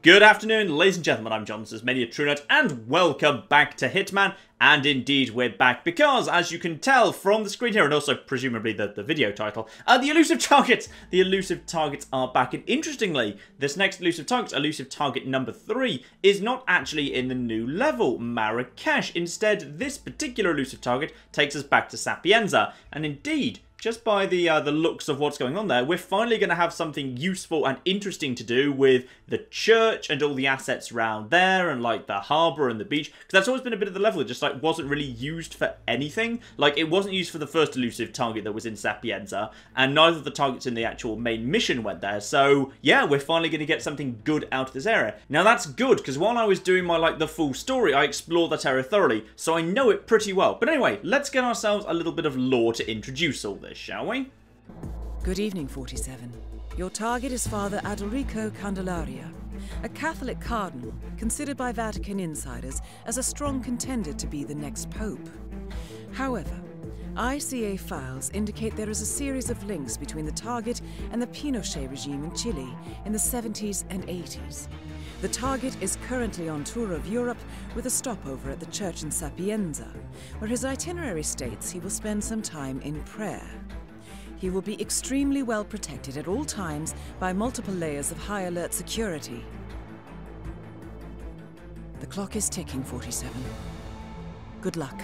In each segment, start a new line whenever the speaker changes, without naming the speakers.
Good afternoon, ladies and gentlemen, I'm John, this is many a true nut, and welcome back to Hitman. And indeed, we're back because, as you can tell from the screen here, and also presumably the video title, the Elusive Targets! The Elusive Targets are back, and interestingly, this next Elusive Target, Elusive Target number 3, is not actually in the new level, Marrakesh. Instead, this particular Elusive Target takes us back to Sapienza, and indeed, just by the looks of what's going on there, we're finally going to have something useful and interesting to do with the church and all the assets around there and like the harbour and the beach. Because that's always been a bit of the level that just like wasn't really used for anything. Like it wasn't used for the first Elusive Target that was in Sapienza, and neither of the targets in the actual main mission went there. So yeah, we're finally going to get something good out of this area. Now that's good because while I was doing my the full story, I explored that area thoroughly, so I know it pretty well. But anyway, let's get ourselves a little bit of lore to introduce all this, shall we?
Good evening, 47. Your target is Father Adalrico Candelaria, a Catholic cardinal considered by Vatican insiders as a strong contender to be the next pope. However, ICA files indicate there is a series of links between the target and the Pinochet regime in Chile in the 70s and 80s. The target is currently on tour of Europe with a stopover at the church in Sapienza, where his itinerary states he will spend some time in prayer. He will be extremely well protected at all times by multiple layers of high alert security. The clock is ticking, 47. Good luck.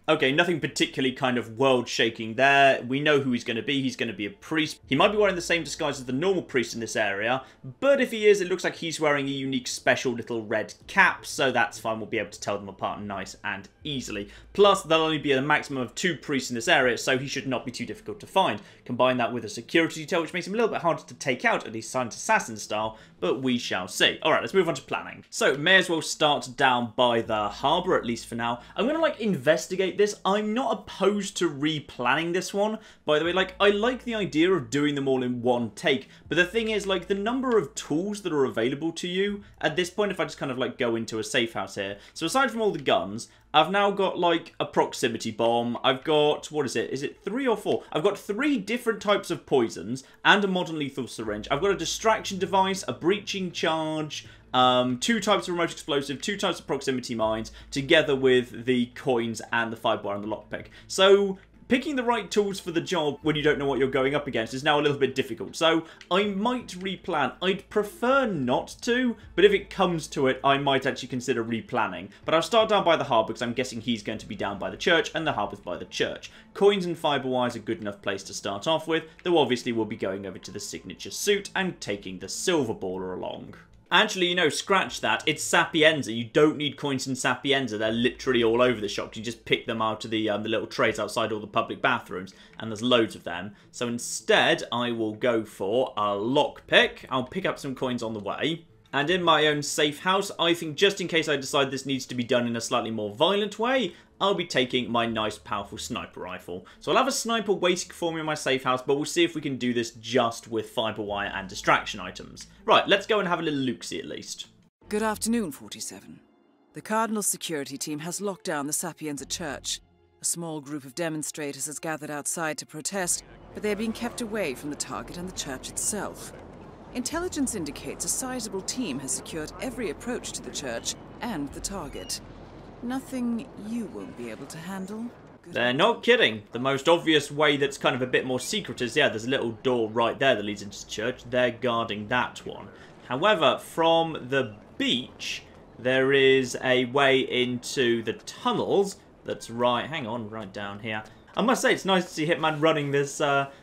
Okay, nothing particularly kind of world-shaking there. We know who he's going to be. He's going to be a priest. He might be wearing the same disguise as the normal priest in this area, but if he is, it looks like he's wearing a unique special little red cap, so that's fine. We'll be able to tell them apart nice and easily. Plus, there'll only be a maximum of 2 priests in this area, so he should not be too difficult to find. Combine that with a security detail, which makes him a little bit harder to take out, at least silent assassin style, but we shall see. Alright, let's move on to planning. So, may as well start down by the harbour, at least for now. I'm going to, investigate this. I'm not opposed to replanning this one. By the way, I like the idea of doing them all in one take, but the thing is, the number of tools that are available to you, at this point, if I just kind of, go into a safe house here. So, aside from all the guns, I've now got, a proximity bomb. I've got, what is it? Is it 3 or 4? I've got 3 different types of poisons and a modern lethal syringe. I've got a distraction device, a breaching charge, 2 types of remote explosive, 2 types of proximity mines, together with the coins and the fibre and the lockpick. So, picking the right tools for the job when you don't know what you're going up against is now a little bit difficult. So, I might replan. I'd prefer not to, but if it comes to it, I might actually consider replanning. But I'll start down by the harbour because I'm guessing he's going to be down by the church and the harbour's by the church. Coins and fibre wires are a good enough place to start off with, though obviously we'll be going over to the signature suit and taking the silver baller along. Actually, scratch that. It's Sapienza. You don't need coins in Sapienza. They're literally all over the shop. You just pick them out of the little trays outside all the public bathrooms, and there's loads of them. So instead, I will go for a lockpick. I'll pick up some coins on the way. And in my own safe house, I think just in case I decide this needs to be done in a slightly more violent way, I'll be taking my nice, powerful sniper rifle. So I'll have a sniper waiting for me in my safe house, but we'll see if we can do this just with fibre wire and distraction items. Right, let's go and have a little look-see at least.
Good afternoon, 47. The Cardinal's security team has locked down the Sapienza church. A small group of demonstrators has gathered outside to protest, but they are being kept away from the target and the church itself. Intelligence indicates a sizable team has secured every approach to the church and the target. Nothing you won't be able to handle.
They're not kidding. The most obvious way that's kind of a bit more secret is, yeah, there's a little door right there that leads into the church. They're guarding that one. However, from the beach, there is a way into the tunnels that's right down here. I must say, it's nice to see Hitman running this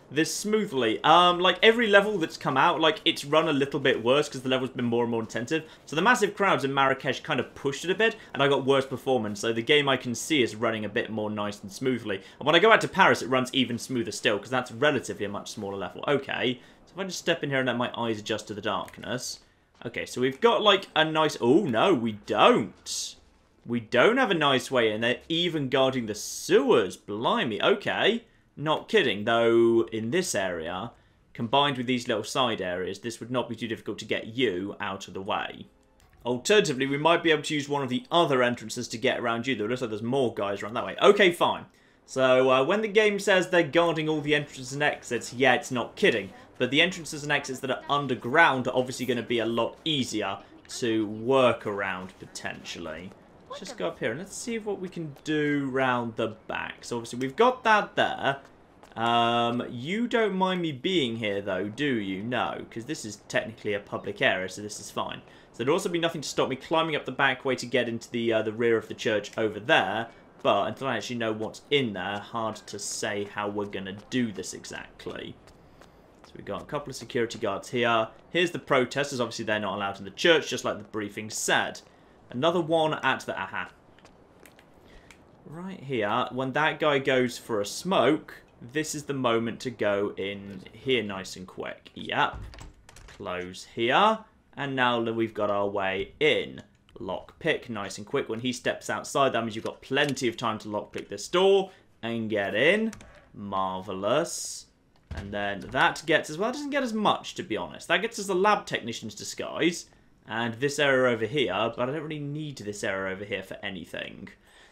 this smoothly. Every level that's come out, it's run a little bit worse because the level's been more and more intensive. So the massive crowds in Marrakesh kind of pushed it a bit, and I got worse performance. So the game I can see is running a bit more nice and smoothly. And when I go out to Paris, it runs even smoother still because that's relatively a much smaller level. Okay, so if I just step in here and let my eyes adjust to the darkness. Okay, so we've got, a nice... Oh, no, we don't. We don't have a nice way in. They're even guarding the sewers. Blimey. Okay. Not kidding. Though, in this area, combined with these little side areas, this would not be too difficult to get you out of the way. Alternatively, we might be able to use one of the other entrances to get around you. Though it looks like there's more guys around that way. Okay, fine. So when the game says they're guarding all the entrances and exits, yeah, it's not kidding. But the entrances and exits that are underground are obviously going to be a lot easier to work around, potentially. Let's just go up here and let's see what we can do round the back. So obviously we've got that there. You don't mind me being here though, do you? No, because this is technically a public area, so this is fine. So there'd also be nothing to stop me climbing up the back way to get into the rear of the church over there. But until I actually know what's in there, hard to say how we're going to do this exactly. So we've got a couple of security guards here. Here's the protesters. Obviously, they're not allowed in the church, just like the briefing said. Another one at the... Aha. Right here, when that guy goes for a smoke, this is the moment to go in here nice and quick. Yep. Close here. And now we've got our way in. Lockpick, nice and quick. When he steps outside, that means you've got plenty of time to lockpick this door and get in. Marvellous. And then that gets us, well, it doesn't get as much, to be honest. That gets us the lab technician's disguise and this area over here, but I don't really need this area over here for anything.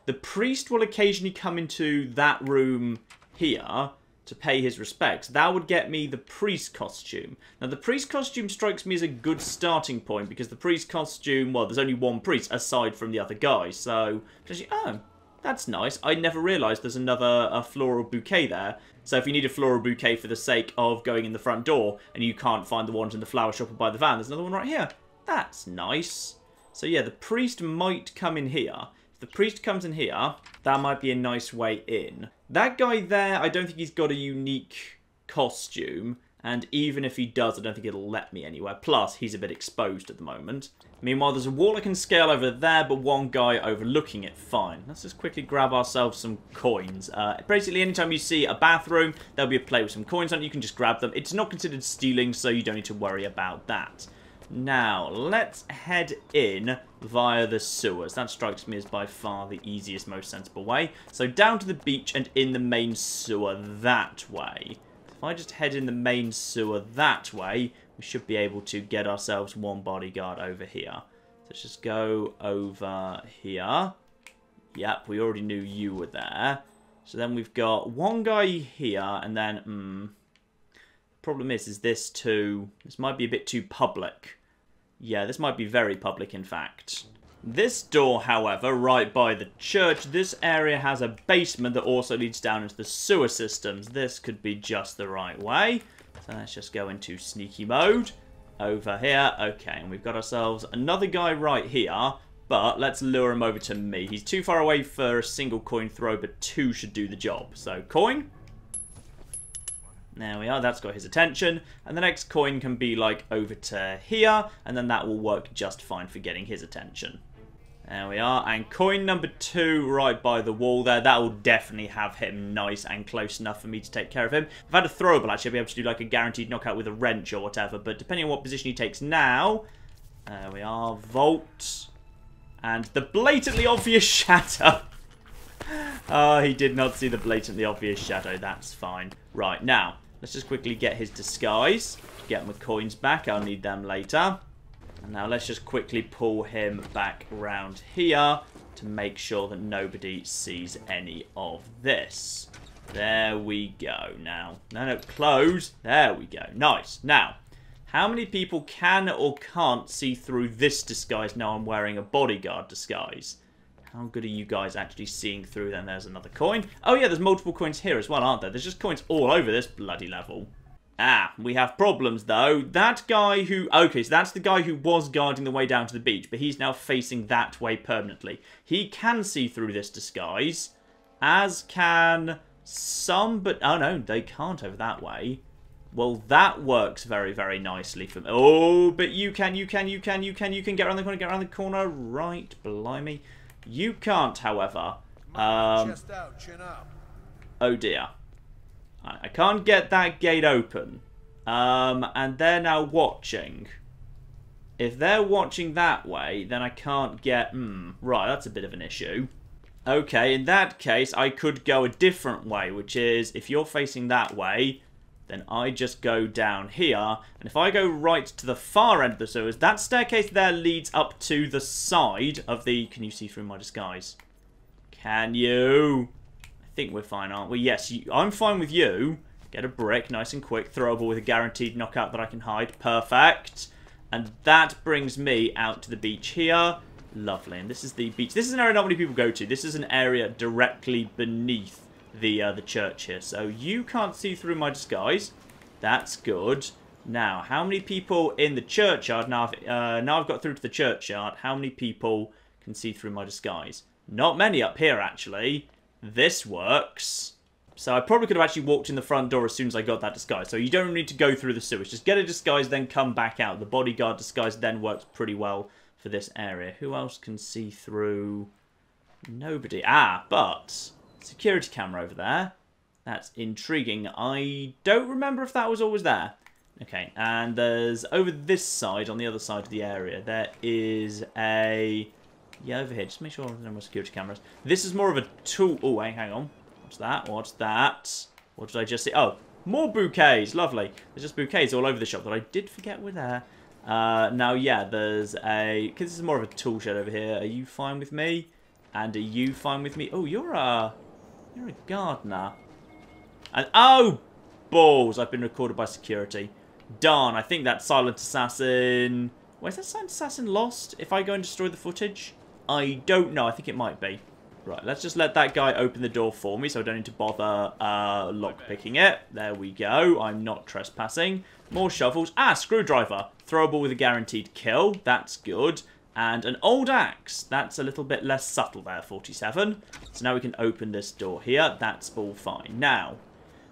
The priest will occasionally come into that room here to pay his respects. That would get me the priest costume. Now, the priest costume strikes me as a good starting point because the priest costume, well, there's only one priest aside from the other guy. So, oh, that's nice. I never realised there's a floral bouquet there. So if you need a floral bouquet for the sake of going in the front door and you can't find the ones in the flower shop or by the van, there's another one right here. That's nice. So yeah, the priest might come in here. The priest comes in here, that might be a nice way in. That guy there, I don't think he's got a unique costume. And even if he does, I don't think it'll let me anywhere. Plus, he's a bit exposed at the moment. Meanwhile, there's a wall I can scale over there, but one guy overlooking it. Fine. Let's just quickly grab ourselves some coins. Basically, anytime you see a bathroom, there'll be a plate with some coins on it. You can just grab them. It's not considered stealing, so you don't need to worry about that. Now, let's head in via the sewers. That strikes me as by far the easiest, most sensible way. So down to the beach and in the main sewer that way. If I just head in the main sewer that way, we should be able to get ourselves one bodyguard over here. So let's just go over here. Yep, we already knew you were there. So then we've got one guy here, and then, problem is this too, this might be a bit too public. Yeah, this might be very public, in fact. This door, however, right by the church, this area has a basement that also leads down into the sewer systems. This could be just the right way. So let's just go into sneaky mode. Over here. Okay, and we've got ourselves another guy right here. But let's lure him over to me. He's too far away for a single coin throw, but two should do the job. So, coin. There we are, that's got his attention. And the next coin can be like over to here, and then that will work just fine for getting his attention. There we are, and coin number 2 right by the wall there. That will definitely have him nice and close enough for me to take care of him. If I had a throwable, actually, I'd be able to do like a guaranteed knockout with a wrench or whatever, but depending on what position he takes now, there we are, vault, and the blatantly obvious shadow. Oh, he did not see the blatantly obvious shadow, that's fine. Right, now, let's just quickly get his disguise, get my coins back, I'll need them later. And now let's just quickly pull him back round here to make sure that nobody sees any of this. There we go. Now, no, close. There we go. Nice. Now, how many people can or can't see through this disguise now I'm wearing a bodyguard disguise? How good are you guys actually seeing through them? There's another coin. Oh yeah, there's multiple coins here as well, aren't there? There's just coins all over this bloody level. Ah, we have problems, though. That guy who... Okay, so that's the guy who was guarding the way down to the beach, but he's now facing that way permanently. He can see through this disguise, as can some, but... Oh, no, they can't over that way. Well, that works very, very nicely for me. Oh, but you can get around the corner, get around the corner. Right, blimey. You can't, however.
Chest out, chin up.
Oh, dear. I can't get that gate open. And they're now watching. If they're watching that way, then I can't get... right, that's a bit of an issue. Okay, in that case, I could go a different way, which is, if you're facing that way, then I just go down here. And if I go right to the far end of the sewers, that staircase there leads up to the side of the... Can you see through my disguise? Can you? I think we're fine, aren't we? Yes, I'm fine with you. Get a brick, nice and quick. Throwable with a guaranteed knockout that I can hide. Perfect. And that brings me out to the beach here. Lovely. And this is the beach. This is an area not many people go to. This is an area directly beneath the church here. So you can't see through my disguise. That's good. Now, how many people in the churchyard? Now I've got through to the churchyard. How many people can see through my disguise? Not many up here, actually. This works. So I probably could have actually walked in the front door as soon as I got that disguise. So you don't need to go through the sewers. Just get a disguise, then come back out. The bodyguard disguise then works pretty well for this area. Who else can see through? Nobody. Ah, but security camera over there. That's intriguing. I don't remember if that was always there. Okay, and there's over this side, on the other side of the area, there is a... Yeah, over here. Just make sure there's no more security cameras. This is more of a tool... Oh, wait, hang on. What's that? What's that? What did I just see? Oh, more bouquets. Lovely. There's just bouquets all over the shop that I did forget were there. Now, yeah, there's a... Because this is more of a tool shed over here. Are you fine with me? And are you fine with me? Oh, you're a gardener. And... Oh, balls. I've been recorded by security. Darn, I think that Silent Assassin... Where's that Silent Assassin lost? If I go and destroy the footage? I don't know. I think it might be. Right, let's just let that guy open the door for me so I don't need to bother lockpicking it. There we go. I'm not trespassing. More shovels. Ah, screwdriver. Throwable with a guaranteed kill. That's good. And an old axe. That's a little bit less subtle there, 47. So now we can open this door here. That's all fine. Now...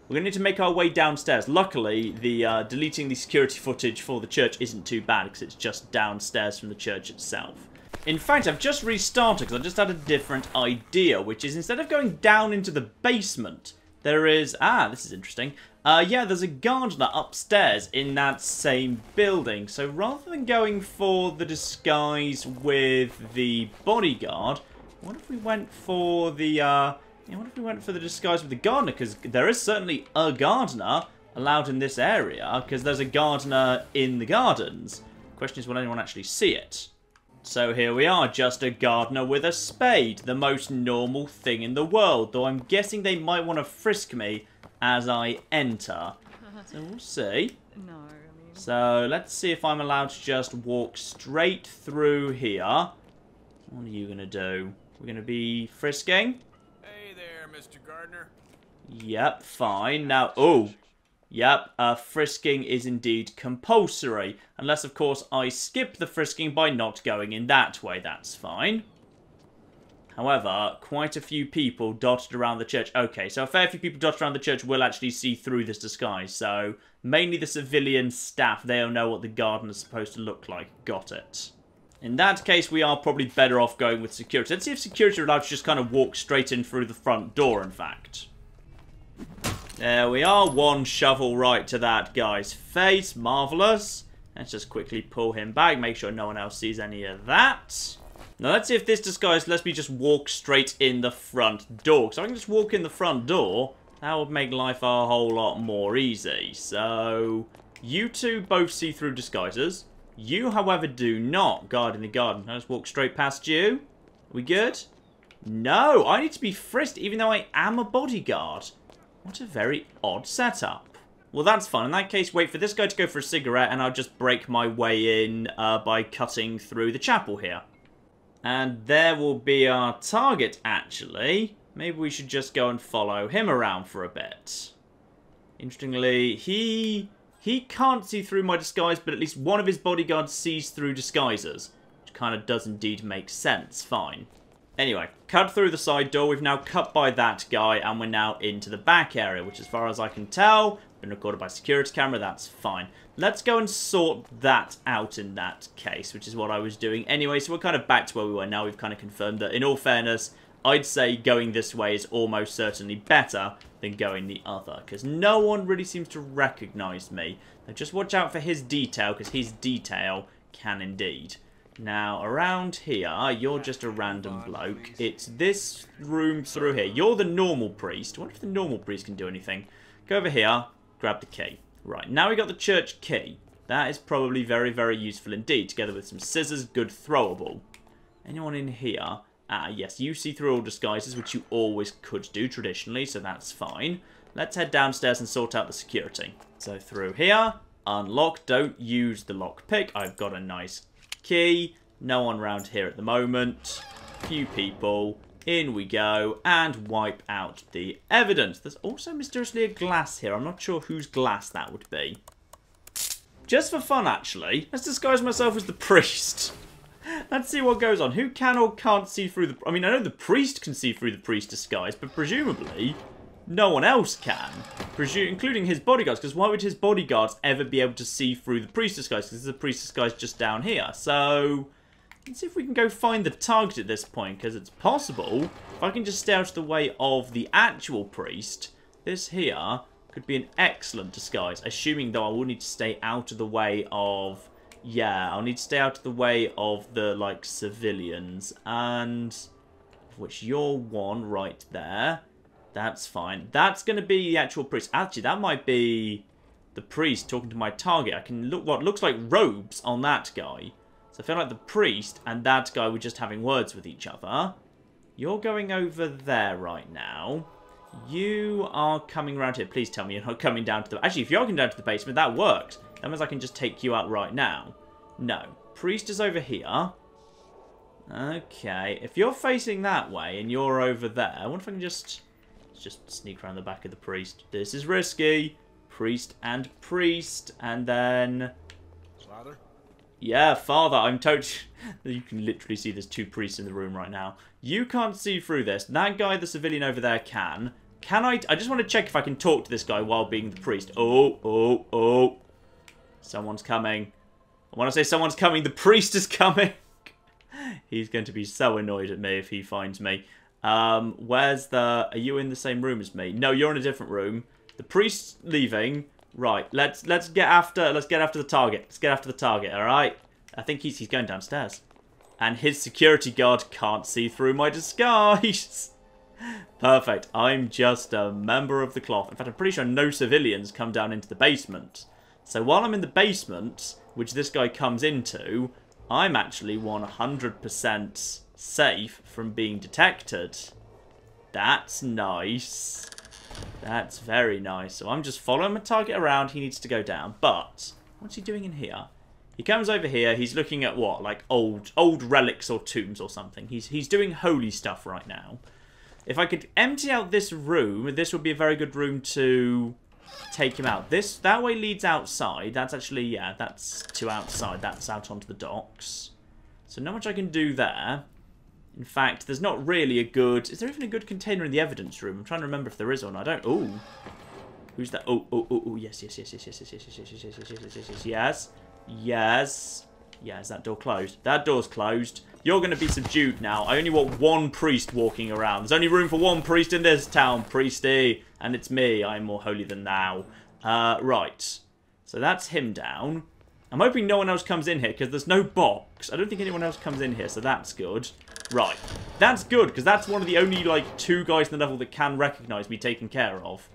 We're going to need to make our way downstairs. Luckily, the deleting the security footage for the church isn't too bad because it's just downstairs from the church itself. In fact, I've just restarted because I just had a different idea, which is instead of going down into the basement, there is... Ah, this is interesting. Yeah, there's a gardener upstairs in that same building. So rather than going for the disguise with the bodyguard, what if we went for the... what if we went for the disguise with the gardener? Because there is certainly a gardener allowed in this area, because there's a gardener in the gardens. The question is, will anyone actually see it? So here we are, just a gardener with a spade. The most normal thing in the world. Though I'm guessing they might want to frisk me as I enter. So we'll see.
No, I mean...
So let's see if I'm allowed to just walk straight through here. What are you going to do? We're going to be frisking?
Mr. Gardner.
Yep, fine. Now, oh, yep, frisking is indeed compulsory. Unless, of course, I skip the frisking by not going in that way. That's fine. However, quite a few people dotted around the church. Okay, so a fair few people dotted around the church will actually see through this disguise. So, mainly the civilian staff, they'll know what the gardener's supposed to look like. Got it. In that case, we are probably better off going with security. Let's see if security are allowed to just kind of walk straight in through the front door, in fact. There we are. One shovel right to that guy's face. Marvellous. Let's just quickly pull him back. Make sure no one else sees any of that. Now, let's see if this disguise lets me just walk straight in the front door. Because if I can just walk in the front door, that would make life a whole lot more easy. So, you two both see through disguises. You, however, do not. Guard in the garden. I'll just walk straight past you. Are we good? No, I need to be frisked even though I am a bodyguard. What a very odd setup. Well, that's fun. In that case, wait for this guy to go for a cigarette and I'll just break my way in by cutting through the chapel here. And there will be our target, actually. Maybe we should just go and follow him around for a bit. Interestingly, He can't see through my disguise, but at least one of his bodyguards sees through disguises. Which kind of does indeed make sense. Fine. Anyway, cut through the side door. We've now cut by that guy, and we're now into the back area, which as far as I can tell, been recorded by security camera, that's fine. Let's go and sort that out in that case, which is what I was doing anyway. So we're kind of back to where we were now. We've kind of confirmed that, in all fairness, I'd say going this way is almost certainly better than going the other, because no one really seems to recognise me. Now just watch out for his detail, because his detail can indeed. Now, around here, you're just a random bloke. It's this room through here. You're the normal priest. I wonder if the normal priest can do anything. Go over here, grab the key. Right, now we got the church key. That is probably very, very useful indeed, together with some scissors, good throwable. Anyone in here? Ah, yes, you see through all disguises, which you always could do traditionally, so that's fine. Let's head downstairs and sort out the security. So through here, unlock, don't use the lockpick. I've got a nice key. No one around here at the moment. Few people. In we go, and wipe out the evidence. There's also mysteriously a glass here. I'm not sure whose glass that would be. Just for fun, actually, let's disguise myself as the priest. Let's see what goes on. Who can or can't see through the... I mean, I know the priest can see through the priest disguise, but presumably no one else can. Including his bodyguards, because why would his bodyguards ever be able to see through the priest disguise? Because the priest disguise just down here. So, let's see if we can go find the target at this point, because it's possible. If I can just stay out of the way of the actual priest, this here could be an excellent disguise. Assuming, though, I will need to stay out of the way of... Yeah, I'll need to stay out of the way of the, like, civilians. And... of which you're one right there. That's fine. That's going to be the actual priest. Actually, that might be the priest talking to my target. I can look what looks like robes on that guy. So I feel like the priest and that guy were just having words with each other. You're going over there right now. You are coming around here. Please tell me you're not coming down to the... Actually, if you're going down to the basement, that works. That means I can just take you out right now. No. Priest is over here. Okay. If you're facing that way and you're over there, I wonder if I can just sneak around the back of the priest. This is risky. Priest and priest. And then...
Father?
Yeah, father. I'm totally... You can literally see there's two priests in the room right now. You can't see through this. That guy, the civilian over there, can. Can I... I just want to check if I can talk to this guy while being the priest. Oh. Someone's coming. I want to say someone's coming. The priest is coming. He's going to be so annoyed at me if he finds me. Where's the... Are you in the same room as me? No, you're in a different room. The priest's leaving. Right, let's get after the target. Let's get after the target, alright? I think he's going downstairs. And his security guard can't see through my disguise. Perfect. I'm just a member of the cloth. In fact, I'm pretty sure no civilians come down into the basement. So while I'm in the basement, which this guy comes into, I'm actually 100% safe from being detected. That's nice. That's very nice. So I'm just following my target around. He needs to go down. But what's he doing in here? He comes over here. He's looking at what? Like old relics or tombs or something. He's doing holy stuff right now. If I could empty out this room, this would be a very good room to take him out. That way leads outside. That's actually, yeah, that's to outside. That's out onto the docks. So not much I can do there. In fact, there's not really a good... Is there even a good container in the evidence room? I'm trying to remember if there is or not. I don't... Ooh. Who's that? Oh, yes. Yes, that door closed. That door's closed. You're going to be subdued now. I only want one priest walking around. There's only room for one priest in this town, priesty. And it's me. I'm more holy than thou. Right. So that's him down. I'm hoping no one else comes in here, because there's no box. I don't think anyone else comes in here, so that's good. Right. That's good, because that's one of the only, like, two guys in the level that can recognise me taken care of.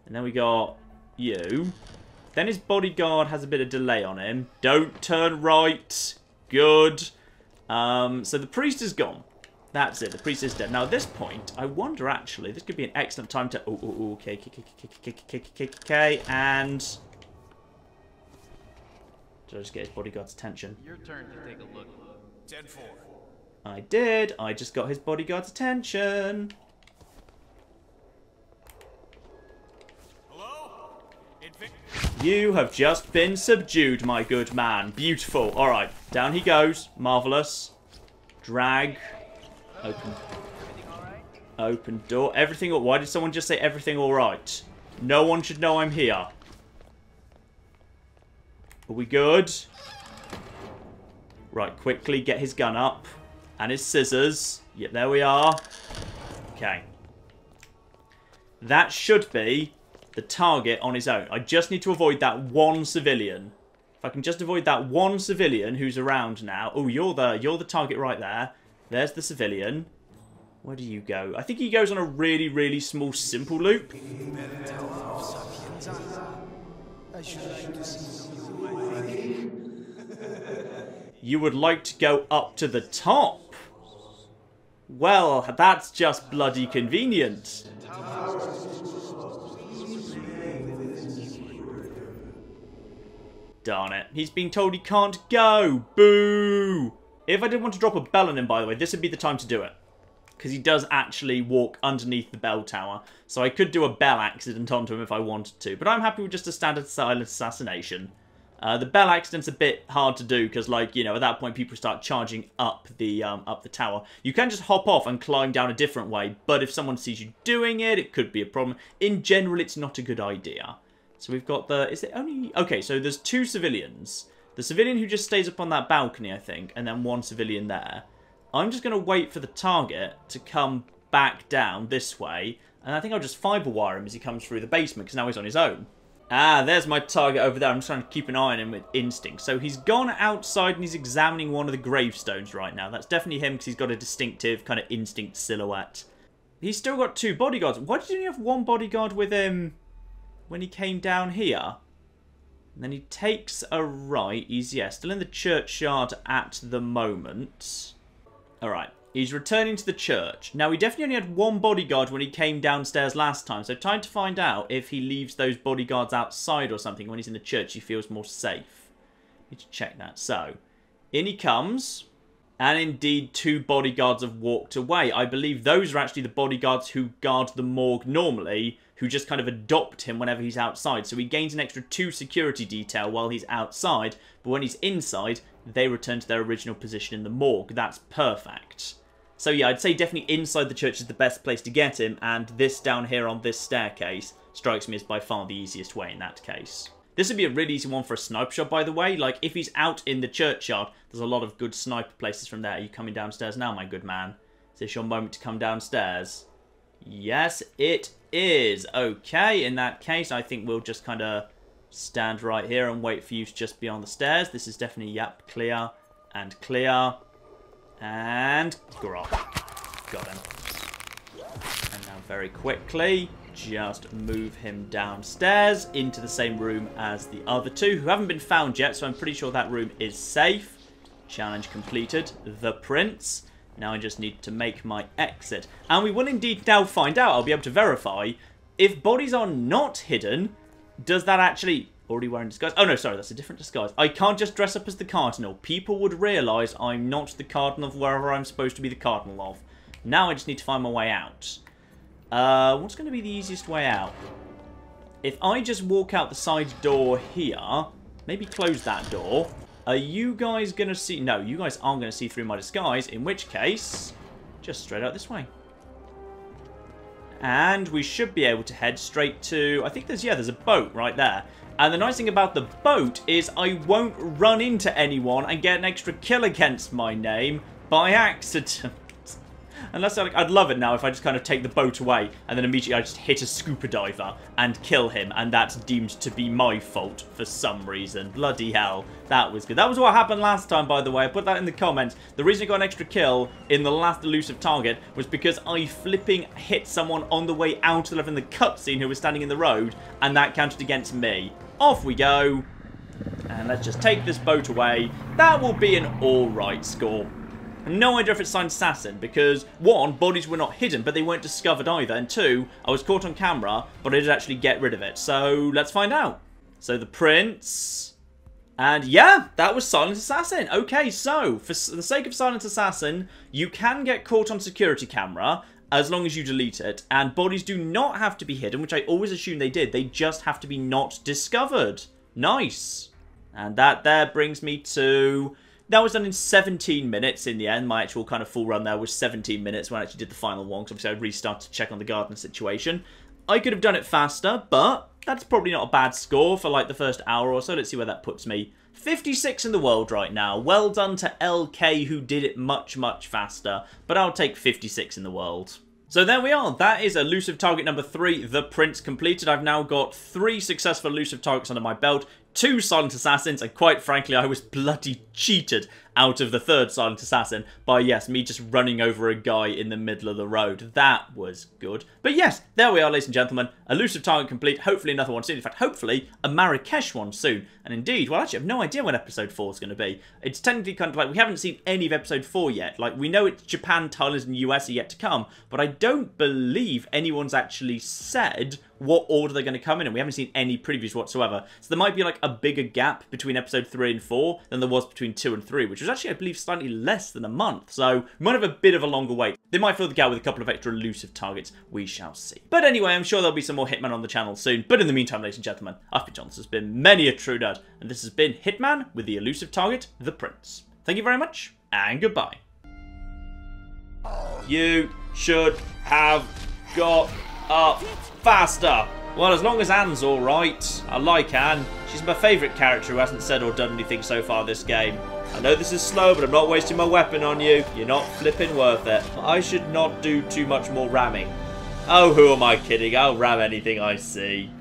And then we got you. Then his bodyguard has a bit of delay on him. Don't turn right. Good. So the priest is gone. That's it. The priest is dead. Now, at this point, I wonder, actually, this could be an excellent time to... Okay, and... Did I just get his bodyguard's attention?
Your turn to take a look.
10-4.
I did. I just got his bodyguard's attention.
Hello?
You have just been subdued, my good man. Beautiful. All right. Down he goes. Marvelous. Drag. Open.
Everything all right?
Open door. Everything... Why did someone just say everything all right? No one should know I'm here. Are we good? Right, quickly get his gun up. And his scissors. Yep, there we are. Okay. That should be the target on his own. I just need to avoid that one civilian. If I can just avoid that one civilian who's around now. Oh, you're the target right there. There's the civilian. Where do you go? I think he goes on a really, really small, simple loop. You would like to go up to the top. Well, that's just bloody convenient. Darn it. He's been told he can't go. Boo! If I did want to drop a bell on him, by the way, this would be the time to do it. Because he does actually walk underneath the bell tower. So I could do a bell accident onto him if I wanted to. But I'm happy with just a standard silent assassination. The bell accident's a bit hard to do because, like, you know, at that point people start charging up the tower. You can just hop off and climb down a different way, but if someone sees you doing it, it could be a problem. In general, it's not a good idea. So we've got the... Is it only... Okay, so there's 2 civilians. The civilian who just stays up on that balcony, I think, and then 1 civilian there. I'm just going to wait for the target to come back down this way, and I think I'll just fiber wire him as he comes through the basement, because now he's on his own. Ah, there's my target over there. I'm just trying to keep an eye on him with instinct. So he's gone outside and he's examining one of the gravestones right now. That's definitely him because he's got a distinctive kind of instinct silhouette. He's still got 2 bodyguards. Why did he only have 1 bodyguard with him when he came down here? And then he takes a right. He's, yeah, still in the churchyard at the moment. Alright. He's returning to the church. Now, he definitely only had 1 bodyguard when he came downstairs last time, so time to find out if he leaves those bodyguards outside or something. When he's in the church, he feels more safe. Need to check that. So, in he comes, and indeed 2 bodyguards have walked away. I believe those are actually the bodyguards who guard the morgue normally, who just kind of adopt him whenever he's outside. So he gains an extra 2 security detail while he's outside, but when he's inside, they return to their original position in the morgue. That's perfect. So yeah, I'd say definitely inside the church is the best place to get him, and this down here on this staircase strikes me as by far the easiest way in that case. This would be a really easy one for a sniper shot, by the way. Like, if he's out in the churchyard, there's a lot of good sniper places from there. Are you coming downstairs now, my good man? Is this your moment to come downstairs? Yes, it is. Okay, in that case, I think we'll just kind of stand right here and wait for you to just be on the stairs. This is definitely, yep, clear and clear. And grok. Got him. And now very quickly, just move him downstairs into the same room as the other 2 who haven't been found yet, so I'm pretty sure that room is safe. Challenge completed. The prince. Now I just need to make my exit. And we will indeed now find out, I'll be able to verify, if bodies are not hidden, does that actually... Already wearing disguise. Oh no, sorry, that's a different disguise. I can't just dress up as the cardinal. People would realise I'm not the cardinal of wherever I'm supposed to be the cardinal of. Now I just need to find my way out. What's going to be the easiest way out? If I just walk out the side door here, maybe close that door, are you guys going to see... No, you guys aren't going to see through my disguise, in which case, just straight out this way. And we should be able to head straight to... I think there's a boat right there. And the nice thing about the boat is I won't run into anyone and get an extra kill against my name by accident. Unless I'd love it now if I just kind of take the boat away and then immediately I just hit a scuba diver and kill him, and that's deemed to be my fault for some reason. Bloody hell. That was good. That was what happened last time, by the way. I put that in the comments. The reason I got an extra kill in the last elusive target was because I flipping hit someone on the way out to the left in the cutscene who was standing in the road, and that counted against me. Off we go. And let's just take this boat away. That will be an alright score. No idea if it's signed assassin, because 1, bodies were not hidden, but they weren't discovered either, and 2, I was caught on camera, but I did actually get rid of it. So let's find out. So the prince, and yeah, that was silent assassin. Okay, so for the sake of silent assassin, you can get caught on security camera as long as you delete it, and bodies do not have to be hidden, which I always assumed they did. They just have to be not discovered. Nice. And that there brings me to... That was done in 17 minutes in the end. My actual kind of full run there was 17 minutes when I actually did the final one, because obviously I restarted to check on the garden situation. I could have done it faster, but that's probably not a bad score for like the first hour or so. Let's see where that puts me. 56 in the world right now. Well done to LK, who did it much, much faster, but I'll take 56 in the world. So there we are. That is elusive target number 3, the prince, completed. I've now got 3 successful elusive targets under my belt, 2 silent assassins, and quite frankly, I was bloody cheated out of the third Silent Assassin by, yes, me just running over a guy in the middle of the road. That was good. But yes, there we are, ladies and gentlemen. Elusive Target complete. Hopefully another one soon. In fact, hopefully a Marrakesh one soon. And indeed, well, actually, I have no idea when episode 4 is going to be. It's technically kind of like, we haven't seen any of episode 4 yet. Like, we know it's Japan, Thailand, and US are yet to come, but I don't believe anyone's actually said what order they're going to come in, and we haven't seen any previews whatsoever. So there might be like a bigger gap between episode 3 and 4 than there was between 2 and 3, which was actually, I believe, slightly less than a month. So we might have a bit of a longer wait. They might fill the gap with a couple of extra elusive targets. We shall see. But anyway, I'm sure there'll be some more Hitman on the channel soon. But in the meantime, ladies and gentlemen, I've been John. This has been many a true nerd, and this has been Hitman with the elusive target, the Prince. Thank you very much, and goodbye. You should have got up faster. Well, as long as Anne's alright. I like Anne. She's my favourite character who hasn't said or done anything so far this game. I know this is slow, but I'm not wasting my weapon on you. You're not flipping worth it. I should not do too much more ramming. Oh, who am I kidding? I'll ram anything I see.